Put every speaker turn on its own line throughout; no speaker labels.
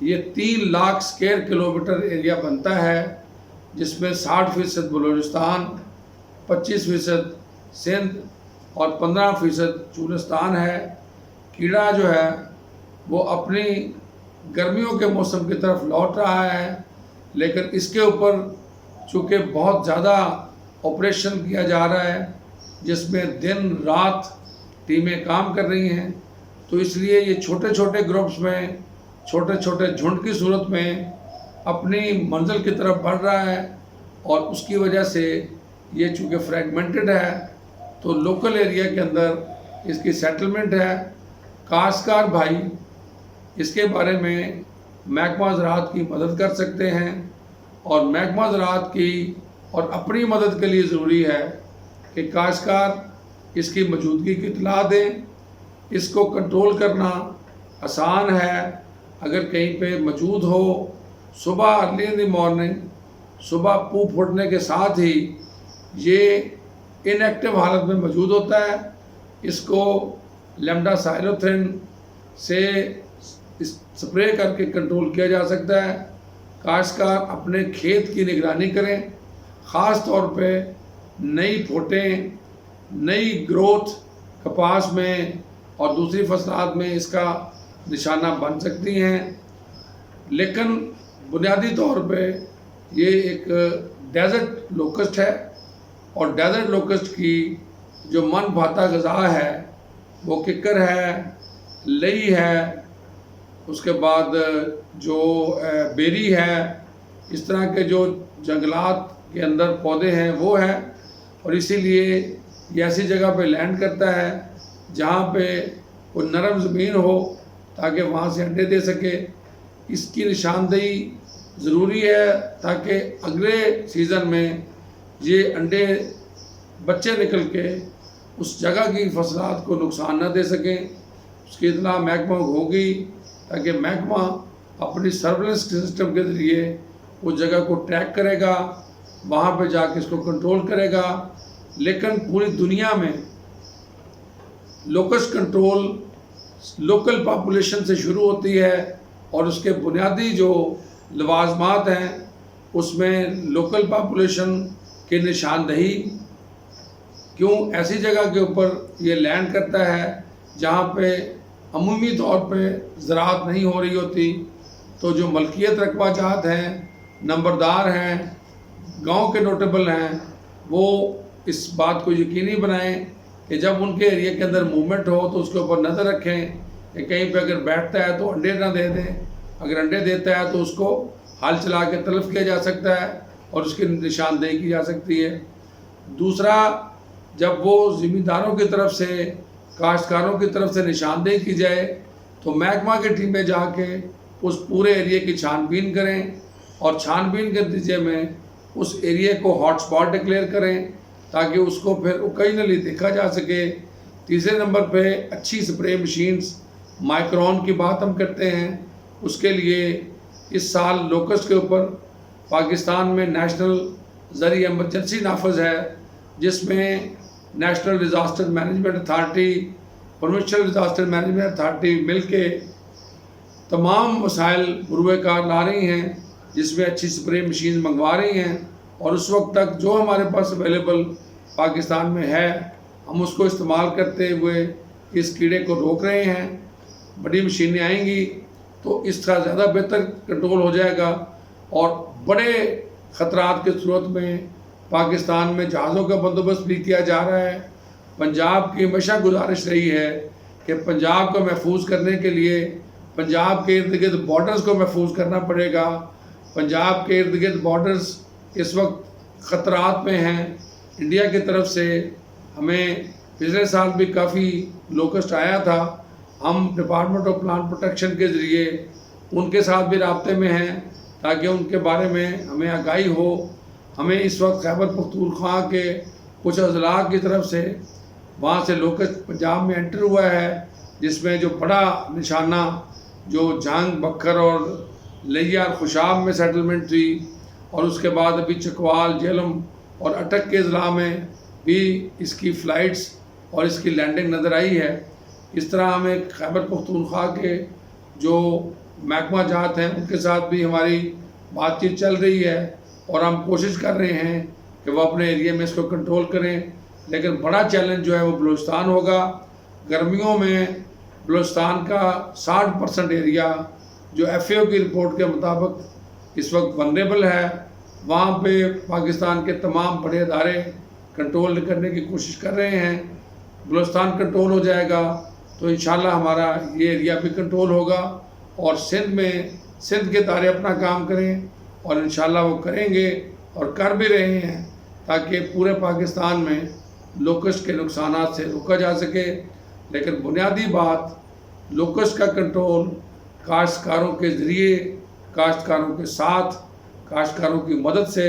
یہ 3 lakh square kilometre area بنتا ہے، جس میں 60% بلوچستان، 25% سندھ اور 15% چولستان ہے۔ کیڑا جو ہے وہ اپنی گرمیوں کے موسم کی طرف لوٹ رہا ہے، لیکن اس کے اوپر چونکہ بہت زیادہ آپریشن کیا جا رہا ہے، جس میں دن رات ٹیمیں کام کر رہی ہیں، تو اس لیے یہ چھوٹے چھوٹے گروپس میں، چھوٹے چھوٹے جھنڈ کی صورت میں اپنی منزل کی طرف بڑھ رہا ہے، اور اس کی وجہ سے یہ چونکہ فریگمنٹڈ ہے تو لوکل ایریا کے اندر اس کی سیٹلمنٹ ہے۔ کاشتکار بھائی اس کے بارے میں محکمہ زراعت کی مدد کر سکتے ہیں، اور محکمہ زراعت کی اور اپنی مدد کے لیے ضروری ہے کہ کاشتکار اس کی موجودگی کی اطلاع دیں۔ اس کو کنٹرول کرنا آسان ہے، اگر کہیں پہ موجود ہو، صبح ارلی ان دی مارننگ، صبح پو پھوٹنے کے ساتھ ہی یہ ان ایکٹیو حالت میں موجود ہوتا ہے۔ اس کو لیمڈا سائلوتھرین سے سپرے کر کے کنٹرول کیا جا سکتا ہے۔ کاشتکار اپنے کھیت کی نگرانی کریں، خاص طور پہ نئی پھوٹیں، نئی گروتھ کپاس میں اور دوسری فصلات میں اس کا نشانہ بن سکتی ہیں، لیکن بنیادی طور پہ یہ ایک ڈیزرٹ لوکسٹ ہے، اور ڈیزرٹ لوکسٹ کی جو من بھاتا غذا ہے وہ ککر ہے، لئی ہے، اس کے بعد جو بیری ہے، اس طرح کے جو جنگلات کے اندر پودے ہیں وہ ہے، اور اسی لیے یہ ایسی جگہ پہ لینڈ کرتا ہے جہاں پہ کوئی نرم زمین ہو تاکہ وہاں سے انڈے دے سکے۔ اس کی نشاندہی ضروری ہے تاکہ اگلے سیزن میں یہ انڈے بچے نکل کے اس جگہ کی فصلات کو نقصان نہ دے سکیں۔ اس کی اطلاع محکمہ کو ہوگی تاکہ محکمہ اپنی سرویلنس سسٹم کے ذریعے اس جگہ کو ٹریک کرے گا، وہاں پہ جا کے اس کو کنٹرول کرے گا۔ لیکن پوری دنیا میں لوکسٹ کنٹرول لوکل پاپولیشن سے شروع ہوتی ہے، اور اس کے بنیادی جو لوازمات ہیں اس میں لوکل پاپولیشن کی نشاندہی، کیوں ایسی جگہ کے اوپر یہ لینڈ کرتا ہے جہاں پہ عمومی طور پہ زراعت نہیں ہو رہی ہوتی، تو جو ملکیت رقبہ جات ہیں، نمبردار ہیں، گاؤں کے نوٹیبل ہیں، وہ اس بات کو یقینی بنائیں کہ جب ان کے ایریا کے اندر موومنٹ ہو تو اس کے اوپر نظر رکھیں کہ کہیں پہ اگر بیٹھتا ہے تو انڈے نہ دے دیں، اگر انڈے دیتا ہے تو اس کو ہل چلا کے تلف کیا جا سکتا ہے اور اس کی نشاندہی کی جا سکتی ہے۔ دوسرا، جب وہ زمینداروں کی طرف سے، کاشتکاروں کی طرف سے نشاندہی کی جائے تو محکمہ کی ٹیمیں جا کے اس پورے ایریا کی چھان بین کریں، اور چھان بین کے نتیجے میں اس ایریا کو ہاٹ سپاٹ ڈکلیئر کریں تاکہ اس کو پھر اوکیجنلی دیکھا جا سکے۔ تیسرے نمبر پہ اچھی سپرے مشینز، مائکرون کی بات ہم کرتے ہیں، اس کے لیے اس سال لوکسٹ کے اوپر پاکستان میں نیشنل زرعی ایمرجنسی نافذ ہے، جس میں national disaster management authority, provincial disaster management authority مل کے تمام وسائل بروئے کار لا رہی ہیں، جس میں اچھی سپرے مشین منگوا رہی ہیں، اور اس وقت تک جو ہمارے پاس اویلیبل پاکستان میں ہے ہم اس کو استعمال کرتے ہوئے اس کیڑے کو روک رہے ہیں۔ بڑی مشینیں آئیں گی تو اس کا زیادہ بہتر کنٹرول ہو جائے گا، اور بڑے خطرات کے صورت میں پاکستان میں جہازوں کا بندوبست بھی کیا جا رہا ہے۔ پنجاب کی ہمیشہ گزارش رہی ہے کہ پنجاب کو محفوظ کرنے کے لیے پنجاب کے ارد گرد بارڈرز کو محفوظ کرنا پڑے گا۔ پنجاب کے ارد گرد بارڈرز اس وقت خطرات میں ہیں انڈیا کی طرف سے۔ ہمیں پچھلے سال بھی کافی لوکسٹ آیا تھا، ہم ڈپارٹمنٹ آف پلانٹ پروٹیکشن کے ذریعے ان کے ساتھ بھی رابطے میں ہیں تاکہ ان کے بارے میں ہمیں آگاہی ہو۔ ہمیں اس وقت خیبر پختونخوا کے کچھ اضلاع کی طرف سے وہاں سے لوکسٹ پنجاب میں انٹر ہوا ہے، جس میں جو بڑا نشانہ جو جھانگ، بکھر اور لیا اور خوشاب میں سیٹلمنٹ تھی، اور اس کے بعد ابھی چکوال، جہلم اور اٹک کے اضلاع میں بھی اس کی فلائٹس اور اس کی لینڈنگ نظر آئی ہے۔ اس طرح ہمیں خیبر پختونخوا کے جو محکمہ جات ہیں ان کے ساتھ بھی ہماری بات چیت چل رہی ہے اور ہم کوشش کر رہے ہیں کہ وہ اپنے ایریے میں اس کو کنٹرول کریں. لیکن بڑا چیلنج جو ہے وہ بلوچستان ہوگا. گرمیوں میں بلوچستان کا 60% ایریا جو ایف اے او کی رپورٹ کے مطابق اس وقت ونریبل ہے. وہاں پہ پاکستان کے تمام بڑے ادارے کنٹرول کرنے کی کوشش کر رہے ہیں. بلوچستان کنٹرول ہو جائے گا تو انشاءاللہ ہمارا یہ ایریا بھی کنٹرول ہوگا اور سندھ کے ادارے اپنا کام کریں اور انشاءاللہ وہ کریں گے اور کر بھی رہے ہیں تاکہ پورے پاکستان میں لوکسٹ کے نقصانات سے روکا جا سکے. لیکن بنیادی بات لوکسٹ کا کنٹرول کاشتکاروں کے ذریعے، کاشتکاروں کے ساتھ، کاشتکاروں کی مدد سے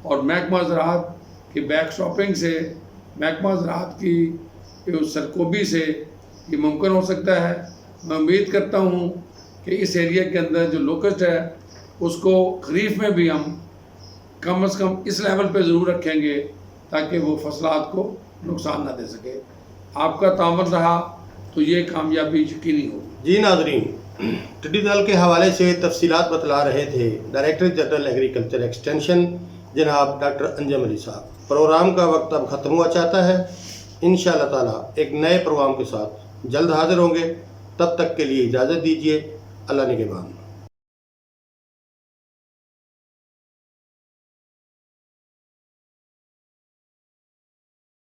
اور محکمہ زراعت کی بیک اسٹاپنگ سے، محکمہ زراعت کی سرکوبی سے یہ ممکن ہو سکتا ہے. میں امید کرتا ہوں کہ اس ایریا کے اندر جو لوکسٹ ہے اس کو خریف میں بھی ہم کم از کم اس لیول پہ ضرور رکھیں گے تاکہ وہ فصلات کو نقصان نہ دے سکے. آپ کا تعاون رہا تو یہ کامیابی یقینی ہوگی.
جی ناظرین، ٹڈی دل کے حوالے سے تفصیلات بتلا رہے تھے ڈائریکٹر جنرل ایگریکلچر ایکسٹینشن جناب ڈاکٹر انجم علی صاحب. پروگرام کا وقت اب ختم ہوا چاہتا ہے. انشاءاللہ تعالی ایک نئے پروگرام کے ساتھ جلد حاضر ہوں گے. تب تک کے لیے اجازت دیجیے. اللہ نگہبان.